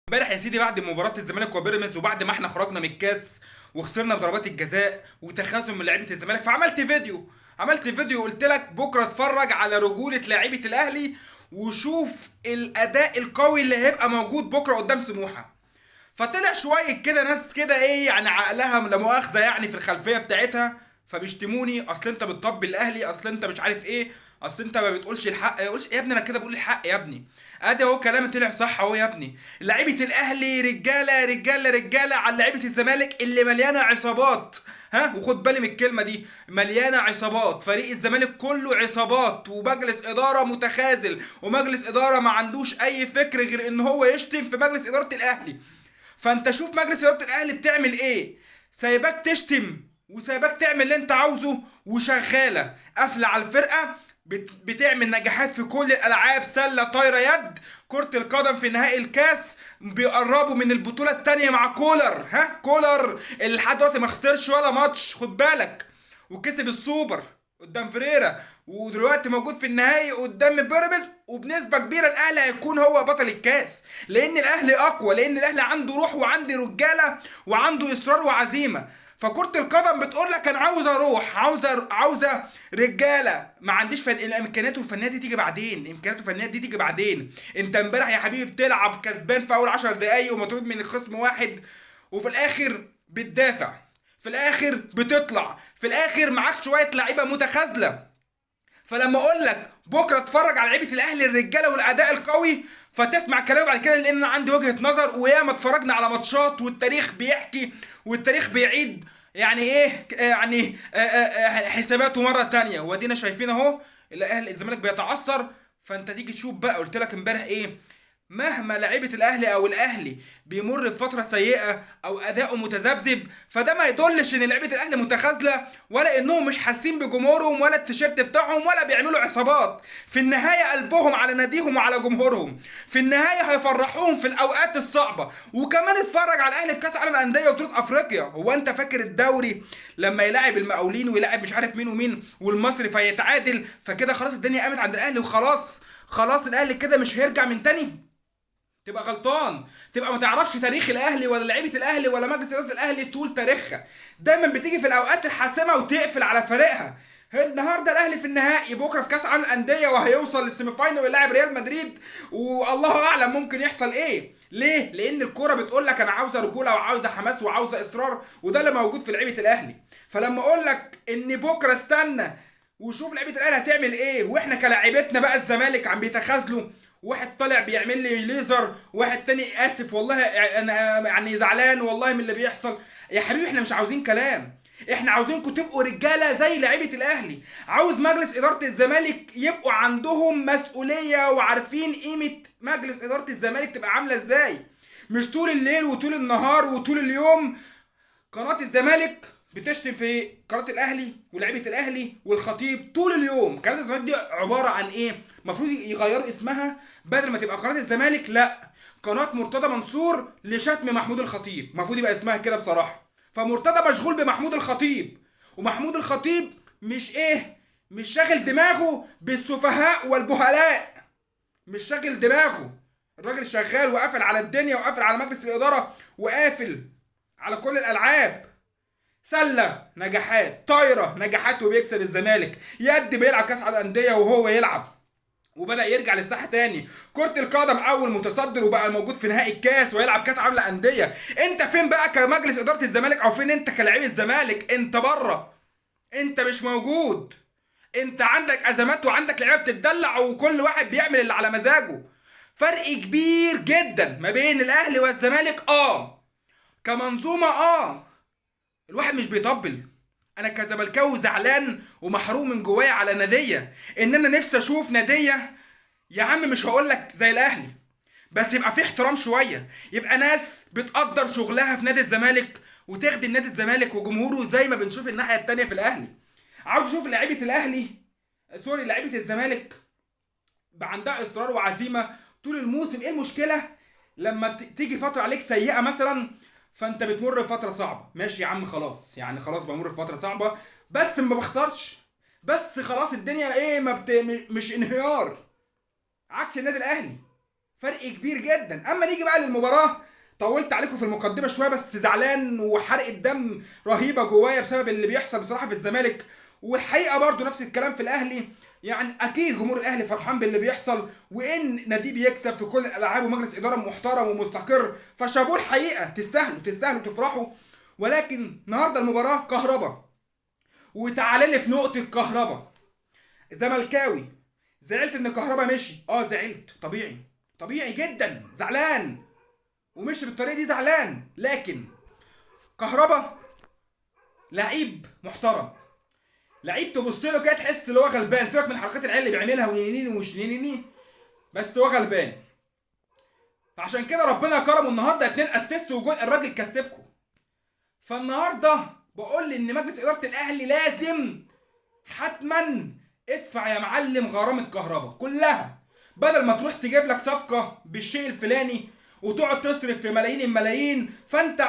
امبارح يا سيدي بعد مباراة الزمالك وبيراميدز وبعد ما احنا خرجنا من الكاس وخسرنا بضربات الجزاء وتخاذل من لعيبة الزمالك، عملت فيديو قلت لك بكرة اتفرج على رجولة لعيبة الاهلي وشوف الاداء القوي اللي هيبقى موجود بكرة قدام سموحة. فطلع شوية كده ناس كده ايه يعني عقلها لا مؤاخذة يعني في الخلفية بتاعتها، فبيشتموني اصل انت بتطبل الاهلي، اصل انت مش عارف ايه، اصل انت ما بتقولش الحق. يقولش يا ابني انا كده بقول الحق يا ابني. ادي اهو كلامي طلع صح اهو يا ابني. لعيبة الاهلي رجالة رجالة رجالة على لعيبة الزمالك اللي مليانة عصابات. ها، وخد بالي من الكلمة دي، مليانة عصابات. فريق الزمالك كله عصابات ومجلس إدارة متخاذل ومجلس إدارة ما عندوش أي فكر غير إن هو يشتم في مجلس إدارة الأهلي. فانت شوف مجلس اداره الاهلي بتعمل ايه، سايباك تشتم وسايباك تعمل اللي انت عاوزه وشغاله قافله على الفرقه. بتعمل نجاحات في كل الالعاب، سله، طايره، يد، كرة القدم. في نهائي الكاس بيقربوا من البطولة التانية مع كولر. ها، كولر اللي لحد دلوقتي ما خسرش ولا ماتش، خد بالك، وكسب السوبر قدام فريرا، ودلوقتي موجود في النهائي قدام بيراميدز، وبنسبه كبيره الاهلي هيكون هو بطل الكاس، لان الاهلي اقوى، لان الاهلي عنده روح وعنده رجاله وعنده اصرار وعزيمه. فكرة القدم بتقول لك انا عاوز اروح، عاوزه رجاله. ما عنديش الامكانيات والفنيات دي تيجي بعدين، الامكانيات والفنيات دي تيجي بعدين. انت امبارح يا حبيبي بتلعب كسبان في اول 10 دقايق ومطرود من الخصم واحد، وفي الاخر بتدافع، في الاخر بتطلع، في الاخر معاك شويه لعيبه متخاذله. فلما اقول لك بكره اتفرج على لعيبه الاهلي الرجاله والاداء القوي فتسمع كلامي بعد كده، لان انا عندي وجهه نظر وياما اتفرجنا على ماتشات والتاريخ بيحكي والتاريخ بيعيد يعني ايه يعني حساباته مره تانية، وادينا شايفين اهو الاهلي الزمالك بيتعثر. فانت تيجي تشوف بقى، قلت لك امبارح ايه، مهما لعيبه الاهلي او الاهلي بيمر بفتره سيئه او اداؤه متذبذب، فده ما يدلش ان لعيبه الاهلي متخاذله ولا انهم مش حاسين بجمهورهم ولا التيشيرت بتاعهم ولا بيعملوا عصابات. في النهايه قلبهم على ناديهم وعلى جمهورهم، في النهايه هيفرحوهم في الاوقات الصعبه. وكمان اتفرج على الاهلي في كاس عالم الانديه وبطوله افريقيا. هو انت فاكر الدوري لما يلاعب المقاولين ويلاعب مش عارف مين ومين والمصري فيتعادل فكده خلاص الدنيا قامت عند الاهلي وخلاص؟ خلاص الاهلي كده مش هيرجع من تاني؟ تبقى غلطان، تبقى ما تعرفش تاريخ الاهلي ولا لعيبه الاهلي ولا مجلس اداره الاهلي طول تاريخها. دايما بتيجي في الاوقات الحاسمه وتقفل على فريقها. النهارده الاهلي في النهائي، بكره في كاس عالم الانديه وهيوصل للسيمي فاينل ويلاعب ريال مدريد، والله اعلم ممكن يحصل ايه. ليه؟ لان الكوره بتقول لك انا عاوزه رجوله وعاوزه حماس وعاوزه اصرار، وده اللي موجود في لعيبه الاهلي. فلما اقول لك ان بكره استنى وشوف لعيبه الاهلي هتعمل ايه، واحنا كلاعيبتنا بقى الزمالك عم بيتخاذلوا، واحد طالع بيعمل لي ليزر، واحد تاني اسف والله انا يعني زعلان والله من اللي بيحصل. يا حبيبي احنا مش عاوزين كلام، احنا عاوزينكم تبقوا رجاله زي لعيبه الاهلي. عاوز مجلس اداره الزمالك يبقوا عندهم مسؤوليه وعارفين قيمه مجلس اداره الزمالك تبقى عامله ازاي، مش طول الليل وطول النهار وطول اليوم قناة الزمالك بتشتم في قناة الأهلي ولاعيبة الأهلي والخطيب طول اليوم. قناة الزمالك دي عبارة عن إيه؟ المفروض يغيروا اسمها، بدل ما تبقى قناة الزمالك لا، قناة مرتضى منصور لشتم محمود الخطيب، المفروض يبقى اسمها كده بصراحة. فمرتضى مشغول بمحمود الخطيب، ومحمود الخطيب مش إيه؟ مش شاغل دماغه بالسفهاء والبهلاء، مش شاغل دماغه. الراجل شغال وقافل على الدنيا وقافل على مجلس الإدارة وقافل على كل الالعاب. سله نجاحات، طايره نجاحات وبيكسب الزمالك، يد بيلعب كاس على الانديه وهو يلعب وبدا يرجع للساحه تاني. كره القدم اول متصدر وبقى موجود في نهائي الكاس ويلعب كاس عالم الانديه. انت فين بقى كمجلس اداره الزمالك، او فين انت كلاعب الزمالك؟ انت بره، انت مش موجود. انت عندك ازمات وعندك لعيبه بتتدلع وكل واحد بيعمل اللي على مزاجه. فرق كبير جدا ما بين الاهلي والزمالك كمنظومه الواحد مش بيطبل. انا كزملكاوي زعلان ومحروم من جوايا على ناديه، ان انا نفسي اشوف ناديه يا عم، مش هقول لك زي الاهلي، بس يبقى في احترام شويه، يبقى ناس بتقدر شغلها في نادي الزمالك وتخدم نادي الزمالك وجمهوره زي ما بنشوف الناحيه التانيه في الاهلي. عاوز اشوف لعيبه الاهلي، سوري لعيبه الزمالك، بقى عندها اصرار وعزيمه طول الموسم. ايه المشكله لما تيجي فتره عليك سيئه مثلا، فانت بتمر بفتره صعبه، ماشي يا عم خلاص، يعني خلاص بمر بفتره صعبه بس ما بخسرش، بس خلاص الدنيا ايه ما مش انهيار، عكس النادي الاهلي. فرق كبير جدا. اما نيجي بقى للمباراه، طولت عليكم في المقدمه شويه، بس زعلان وحرقه دم رهيبه جوايا بسبب اللي بيحصل بصراحه في الزمالك. والحقيقه برضو نفس الكلام في الاهلي. يعني اكيد جمهور الاهلي فرحان باللي بيحصل، وان ناديه بيكسب في كل الالعاب ومجلس اداره محترم ومستقر، فشابوه الحقيقه، تستاهلوا تفرحوا. ولكن النهارده المباراه كهربا، وتعالى لي في نقطه كهربا. زملكاوي، زعلت ان كهربا مشي؟ زعلت، طبيعي جدا، زعلان ومشي بالطريقه دي، زعلان. لكن كهربا لعيب محترم، لعيب تبص له كده تحس ان هو غلبان، سيبك من حركات العيال اللي بيعملها ونينيني ومش نينيني، بس هو غلبان. فعشان كده ربنا كرمه النهارده 2 اسيست وجول، الراجل كسبكم. فالنهارده بقول ان مجلس اداره الاهلي لازم حتما ادفع يا معلم غرامه كهربا كلها، بدل ما تروح تجيب لك صفقه بالشيء الفلاني وتقعد تصرف في ملايين الملايين، فانت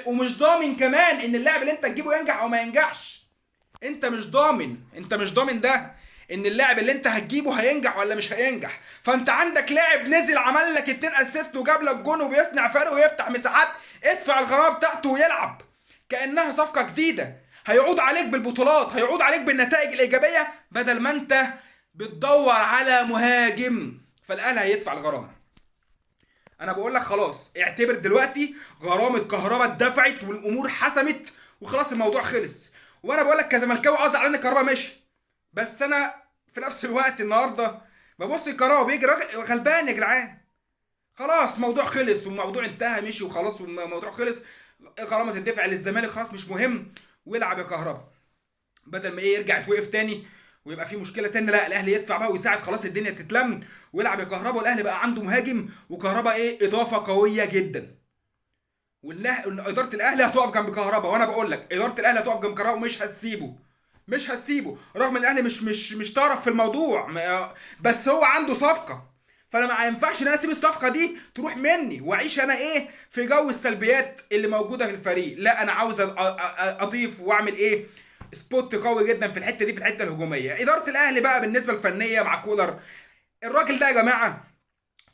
ومش ضامن كمان ان اللاعب اللي انت تجيبه ينجح او ما ينجحش. انت مش ضامن ده، ان اللاعب اللي انت هتجيبه هينجح ولا مش هينجح. فانت عندك لاعب نزل عمل لك 2 اسيست وجاب لك جون وبيصنع فرق ويفتح مساحات، ادفع الغرامه بتاعته ويلعب كانها صفقه جديده، هيعود عليك بالبطولات، هيعود عليك بالنتائج الايجابيه، بدل ما انت بتدور على مهاجم. فالاهلي هيدفع الغرامه. انا بقول لك خلاص، اعتبر دلوقتي غرامه كهربا اتدفعت والامور حسمت وخلاص الموضوع خلص. وانا بقول لك كزملكاوي زعلان ان كهربا ماشي، بس انا في نفس الوقت النهارده ببص الكهربا بيجري، راجل غلبان يا جدعان. خلاص موضوع خلص والموضوع انتهى، مشي وخلاص والموضوع خلص. غرامه تدفع للزمالك خلاص مش مهم، والعب يا كهربا، بدل ما يرجع يتوقف تاني ويبقى في مشكله تاني. لا، الاهلي يدفع بقى ويساعد، خلاص الدنيا تتلم ويلعب يا كهربا، والاهلي بقى عنده مهاجم، وكهربا اضافه قويه جدا. اداره الاهلي هتقف جنب كهربا، وانا بقول لك اداره الاهلي هتقف جنب كهربا ومش هتسيبه رغم ان الاهلي مش طرف في الموضوع، بس هو عنده صفقه. فانا ما ينفعش ان انا اسيب الصفقه دي تروح مني واعيش انا في جو السلبيات اللي موجوده في الفريق. لا، انا عاوز اضيف واعمل سبوت قوي جدا في الحته دي، في الحته الهجوميه. اداره الاهلي بقى بالنسبه الفنيه مع كولر، الراجل ده يا جماعه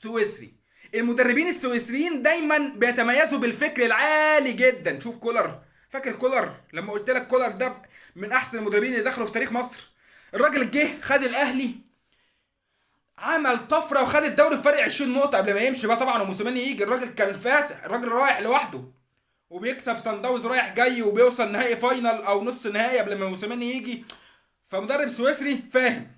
سويسري. المدربين السويسريين دايما بيتميزوا بالفكر العالي جدا. شوف كولر، فاكر كولر لما قلت لك كولر ده من احسن المدربين اللي دخلوا في تاريخ مصر؟ الراجل جه خد الاهلي، عمل طفره وخد الدوري بفرق 20 نقطه قبل ما يمشي بقى طبعا وموسيماني يجي. الراجل كان فاسح، الراجل رايح لوحده وبيكسب سان داونز رايح جاي وبيوصل نهائي فاينل او نص نهائي قبل ما موسيماني يجي. فمدرب سويسري فاهم.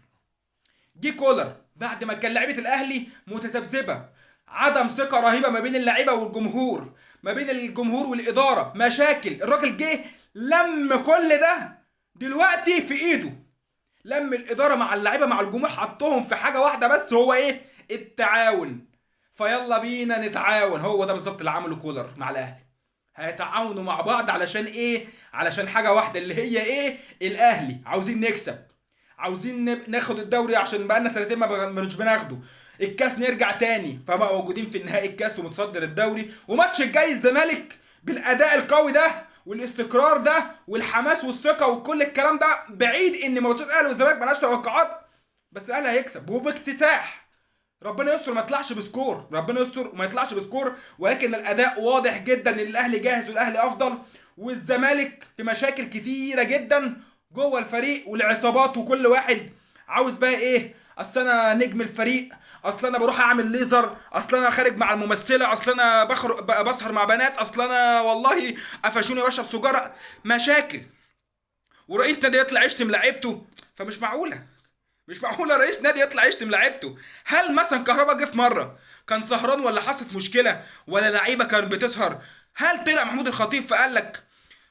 جه كولر بعد ما كان لعيبه الاهلي متذبذبه، عدم ثقه رهيبه ما بين اللعيبه والجمهور، ما بين الجمهور والاداره، مشاكل. الراجل جه لم كل ده دلوقتي في ايده، لم الاداره مع اللعيبه مع الجمهور، حطهم في حاجه واحده بس، هو التعاون. فيلا بينا نتعاون، هو ده بالظبط اللي عمله كولر مع الاهلي. هيتعاونوا مع بعض علشان علشان حاجه واحده اللي هي الاهلي عاوزين نكسب، عاوزين ناخد الدوري عشان بقالنا سنتين مش بناخده، الكاس نرجع تاني. فبقى موجودين في النهائي الكاس ومتصدر الدوري، وماتش الجاي الزمالك بالاداء القوي ده والاستقرار ده والحماس والثقه وكل الكلام ده، بعيد ان ماتشات الاهلي والزمالك مالهاش توقعات، بس الاهلي هيكسب وباكتساح. ربنا يستر ما يطلعش بسكور، ربنا يستر وما يطلعش بسكور، ولكن الاداء واضح جدا ان الاهلي جاهز والاهلي افضل، والزمالك في مشاكل كتيره جدا جوه الفريق والعصابات، وكل واحد عاوز بقى اصل انا نجم الفريق، اصل انا بروح اعمل ليزر، اصل انا خارج مع الممثله، اصل انا بسهر مع بنات، اصل انا والله قفشوني بشرب سجاره، مشاكل. ورئيس نادي يطلع يشتم لعيبته، فمش معقوله، مش معقوله رئيس نادي يطلع يشتم لعيبته. هل مثلا كهربا جه في مره كان سهران ولا حصلت مشكله ولا لعيبه كانت بتسهر؟ هل طلع محمود الخطيب فقال لك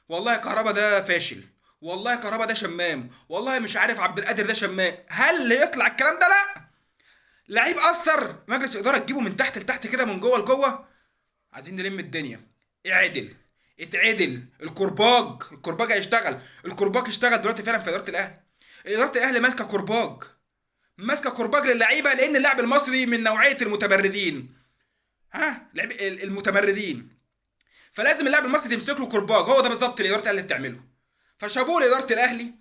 والله كهربا ده فاشل، والله كهربا ده شمام، والله مش عارف عبد القادر ده شمام؟ هل يطلع الكلام ده؟ لا، لعيب اثر مجلس اداره تجيبه من تحت لتحت كده، من جوه لجوه. عايزين نلم الدنيا، اتعدل الكرباج هيشتغل، الكرباج اشتغل دلوقتي فعلا في اداره الاهلي. اداره الاهلي ماسكه كرباج للعيبه، لان اللاعب المصري من نوعيه المتمردين، المتمردين، فلازم اللاعب المصري تمسك له كرباج. هو ده بالظبط اللي اداره الاهلي بتعمله. فشابوه لاداره الاهلي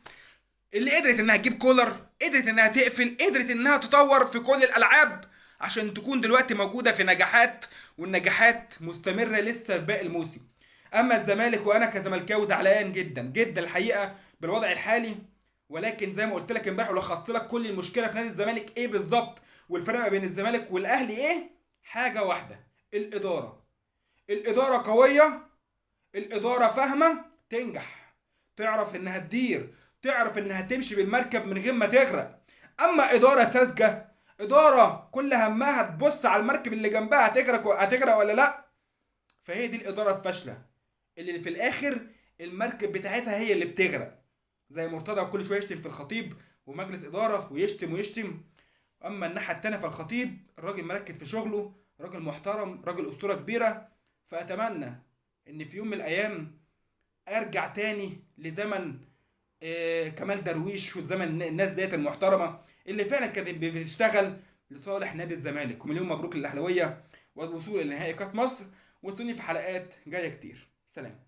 اللي قدرت انها تجيب كولر، قدرت انها تقفل، قدرت انها تطور في كل الالعاب. عشان تكون دلوقتي موجودة في نجاحات، والنجاحات مستمرة لسه باقي الموسم. اما الزمالك، وانا كزملكاوي زعلان جدا جدا الحقيقة بالوضع الحالي. ولكن زي ما قلت لك امبارح ولخصت لك كل المشكلة في نادي الزمالك ايه بالظبط، والفرق ما بين الزمالك والاهلي ايه، حاجة واحدة: الإدارة. الإدارة قوية، الإدارة فاهمة تنجح، تعرف إنها تدير، تعرف إنها تمشي بالمركب من غير ما تغرق. أما إدارة ساذجة، إدارة كل همها تبص على المركب اللي جنبها هتغرق ولا لأ، فهي دي الإدارة الفاشلة اللي في الآخر المركب بتاعتها هي اللي بتغرق. زي مرتضى كل شوية يشتم في الخطيب ومجلس إدارة، ويشتم ويشتم. أما الناحية التانية فالخطيب الراجل مركز في شغله، راجل محترم، راجل أسطورة كبيرة. فأتمنى ان في يوم من الايام ارجع تاني لزمن كمال درويش، وزمن الناس ديت المحترمه اللي فعلا كانت بتشتغل لصالح نادي الزمالك. ومليون مبروك للاهلاويه والوصول الى نهائي كاس مصر، وصلني في حلقات جايه كتير. سلام.